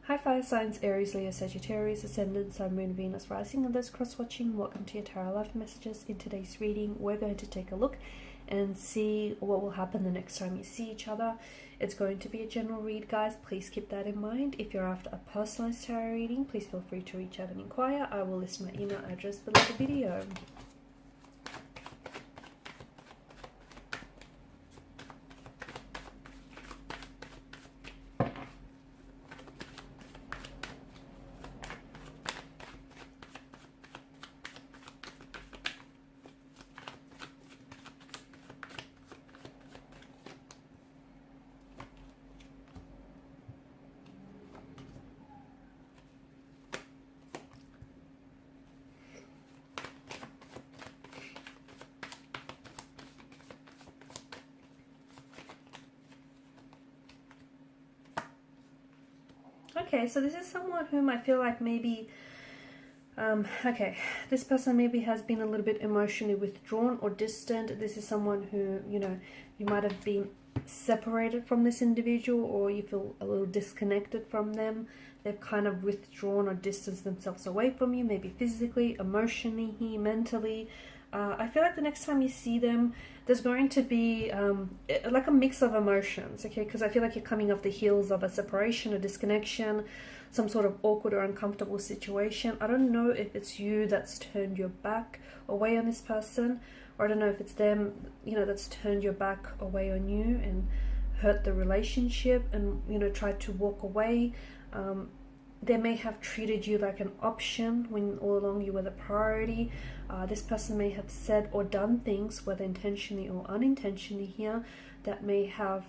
Hi fire signs, Aries, Leo, Sagittarius, Ascendant, Sun, Moon, Venus, Rising, and those cross-watching. Welcome to your Tarot Life Messages. In today's reading, we're going to take a look and see what will happen the next time you see each other. It's going to be a general read, guys. Please keep that in mind. If you're after a personalized tarot reading, please feel free to reach out and inquire. I will list my email address below the video. Okay, so this is someone whom I feel like maybe, this person maybe has been a little bit emotionally withdrawn or distant. This is someone who, you might have been separated from this individual, or you feel a little disconnected from them. They've kind of withdrawn or distanced themselves away from you, maybe physically, emotionally, mentally. I feel like the next time you see them, there's going to be like a mix of emotions, okay? Because I feel like you're coming off the heels of a separation, a disconnection, some sort of awkward or uncomfortable situation. I don't know if it's you that's turned your back away on this person, or I don't know if it's them, that's turned your back away on you and hurt the relationship and, tried to walk away. They may have treated you like an option when all along you were the priority. This person may have said or done things, whether intentionally or unintentionally here, that may have,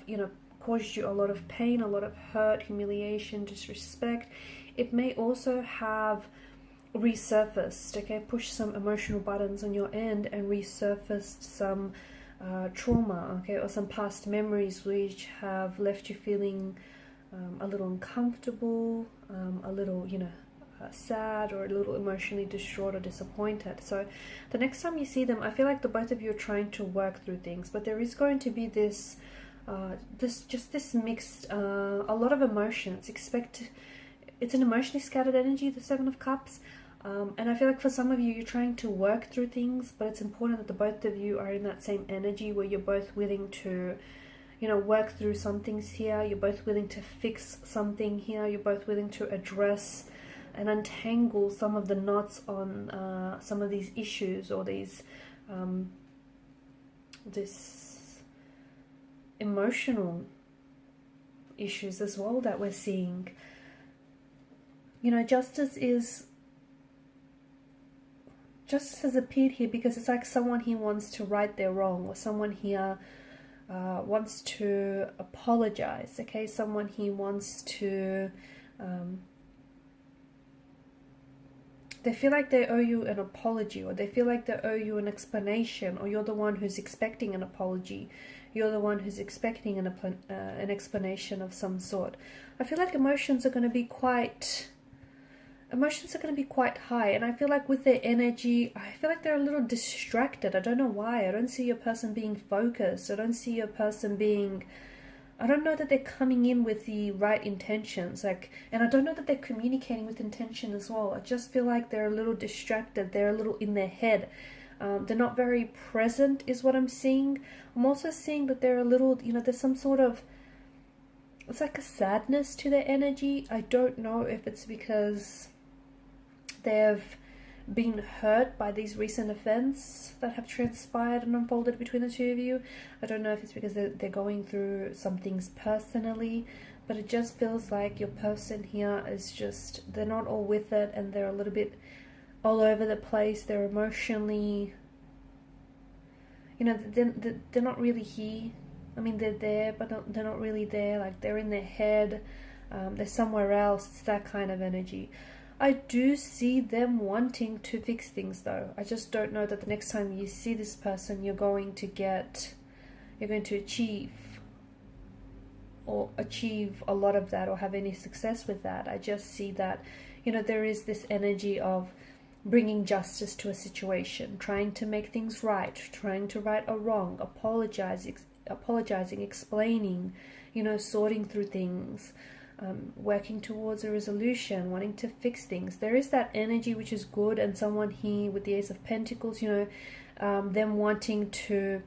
caused you a lot of pain, a lot of hurt, humiliation, disrespect. It may also have resurfaced, okay, pushed some emotional buttons on your end and resurfaced some trauma, okay, or some past memories which have left you feeling a little uncomfortable, a little, sad, or a little emotionally distraught or disappointed. So the next time you see them, I feel like the both of you are trying to work through things, but there is going to be this this mixed, a lot of emotions. It's an emotionally scattered energy, the Seven of Cups. And I feel like for some of you, you're trying to work through things, but it's important that the both of you are in that same energy where you're both willing to work through some things here. You're both willing to fix something here. You're both willing to address and untangle some of the knots on some of these issues, or these this emotional issues as well that we're seeing. Justice has appeared here because it's like someone here wants to right their wrong, or someone here wants to apologize, okay? Someone here wants to, they feel like they owe you an apology, or they feel like they owe you an explanation, or you're the one who's expecting an apology. You're the one who's expecting an explanation of some sort. I feel like emotions are going to be quite high, and I feel like with their energy, I feel like they're a little distracted. I don't know why. I don't see your person being focused. I don't see your person being, I don't know that they're coming in with the right intentions, and I don't know that they're communicating with intention as well. I just feel like they're a little distracted. They're a little in their head. They're not very present is what I'm seeing. I'm also seeing that they're a little, there's some sort of, it's like a sadness to their energy. I don't know if it's because they've been hurt by these recent events that have transpired and unfolded between the two of you. I don't know if it's because they're going through some things personally, but it just feels like your person here is just, they're not all with it, and they're a little bit all over the place. They're emotionally, they're not really here. I mean, they're there, but they're not really there. Like, they're in their head. They're somewhere else. It's that kind of energy. I do see them wanting to fix things, though. I just don't know that the next time you see this person, you're going to achieve a lot of that, or have any success with that. I just see that, there is this energy of bringing justice to a situation, trying to make things right, trying to right a wrong, apologizing, explaining, sorting through things. working towards a resolution, wanting to fix things. There is that energy which is good, and someone here with the Ace of Pentacles, you know, them wanting to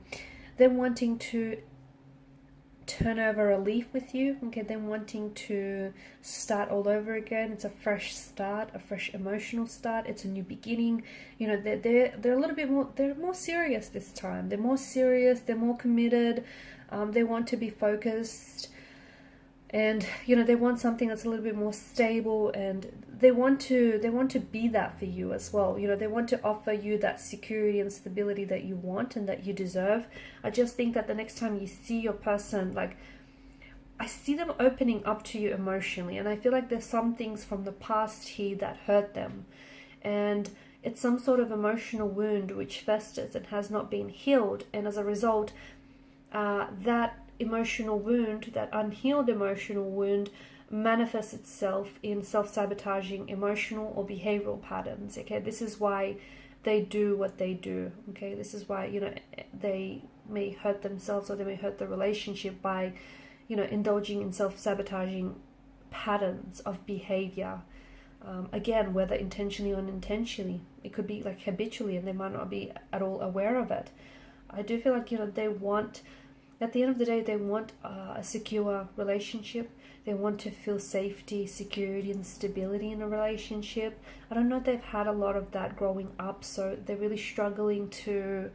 turn over a leaf with you, okay, them wanting to start all over again. It's a fresh start, a fresh emotional start. It's a new beginning. You know, they're a little bit more, they're more serious this time. They're more serious, they're more committed. They want to be focused, and you know, they want something that's a little bit more stable, and they want to be that for you as well. You know, they want to offer you that security and stability that you want and that you deserve. I just think that the next time you see your person, like, I see them opening up to you emotionally, and I feel like there's some things from the past here that hurt them, and it's some sort of emotional wound which festers and has not been healed, and as a result, that emotional wound, that unhealed emotional wound, manifests itself in self-sabotaging emotional or behavioral patterns. Okay, this is why they do what they do. Okay, this is why, you know, they may hurt themselves, or they may hurt the relationship by, you know, indulging in self-sabotaging patterns of behavior. Again, whether intentionally or unintentionally, it could be like habitually, and they might not be at all aware of it. I do feel like, you know, they want, at the end of the day, they want a secure relationship. They want to feel safety, security, and stability in a relationship. I don't know if they've had a lot of that growing up, so they're really struggling to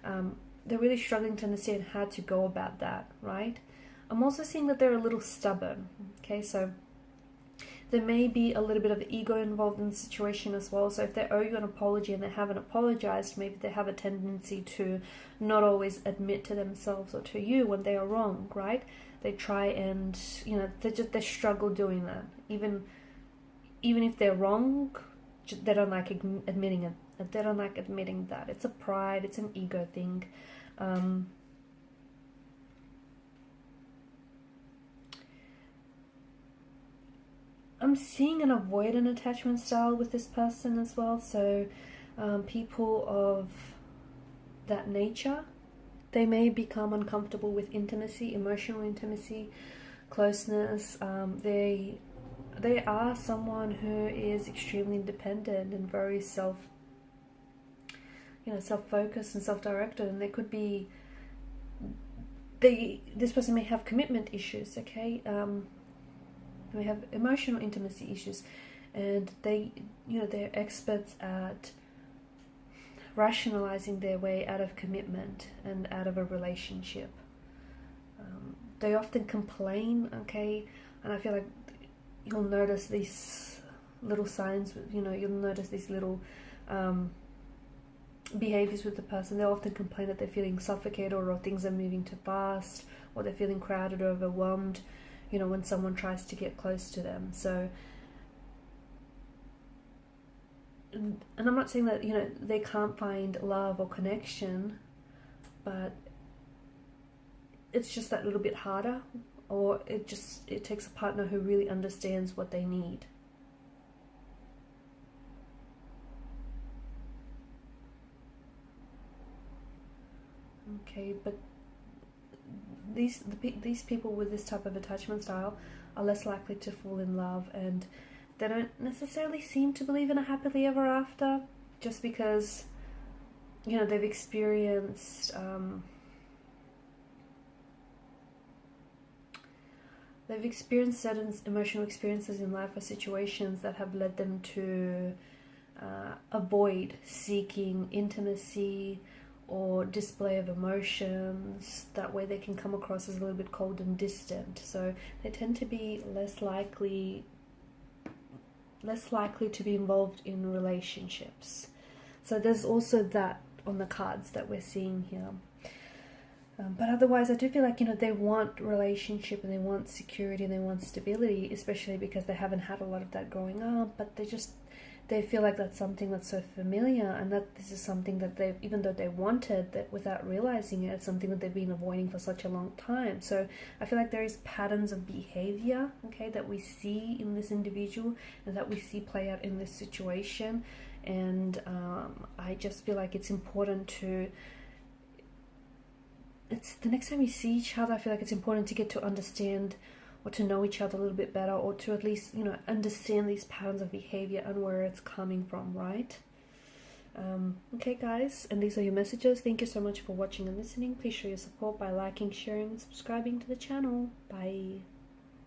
understand how to go about that, right? I'm also seeing that they're a little stubborn. Okay, so there may be a little bit of ego involved in the situation as well. So if they owe you an apology and they haven't apologized, maybe they have a tendency to not always admit to themselves or to you when they are wrong, right? They try and, you know, they struggle doing that. Even if they're wrong, they don't like admitting it. They don't like admitting that. It's a pride, it's an ego thing. I'm seeing an avoidant attachment style with this person as well. So people of that nature, they may become uncomfortable with intimacy, emotional intimacy, closeness. They are someone who is extremely independent and very self-focused and self-directed, and they could be, this person may have commitment issues, okay? They have emotional intimacy issues, and they're experts at rationalizing their way out of commitment and out of a relationship. They often complain, okay, and I feel like you'll notice these little signs, you know, you'll notice these little behaviors with the person. They often complain that they're feeling suffocated, or things are moving too fast, or they're feeling crowded or overwhelmed, you know, when someone tries to get close to them. So, and I'm not saying that, you know, they can't find love or connection, but it's just that little bit harder, or it takes a partner who really understands what they need. Okay, but these people with this type of attachment style are less likely to fall in love, and they don't necessarily seem to believe in a happily ever after, just because, you know, they've experienced certain emotional experiences in life or situations that have led them to avoid seeking intimacy or display of emotions. That way they can come across as a little bit cold and distant. So they tend to be less likely to be involved in relationships. So there's also that on the cards that we're seeing here. But otherwise, I do feel like, you know, they want relationship and they want security and they want stability, especially because they haven't had a lot of that growing up, but they feel like that's something that's so familiar, and that this is something that they've, even though they wanted that without realizing it, it's something that they've been avoiding for such a long time. So I feel like there is patterns of behavior, okay, that we see in this individual and that we see play out in this situation. And I just feel like it's important to, the next time you see each other, I feel like it's important to get to understand or to know each other a little bit better, or to at least, you know, understand these patterns of behavior and where it's coming from, right? Okay guys, and these are your messages. Thank you so much for watching and listening. Please show your support by liking, sharing, and subscribing to the channel. Bye.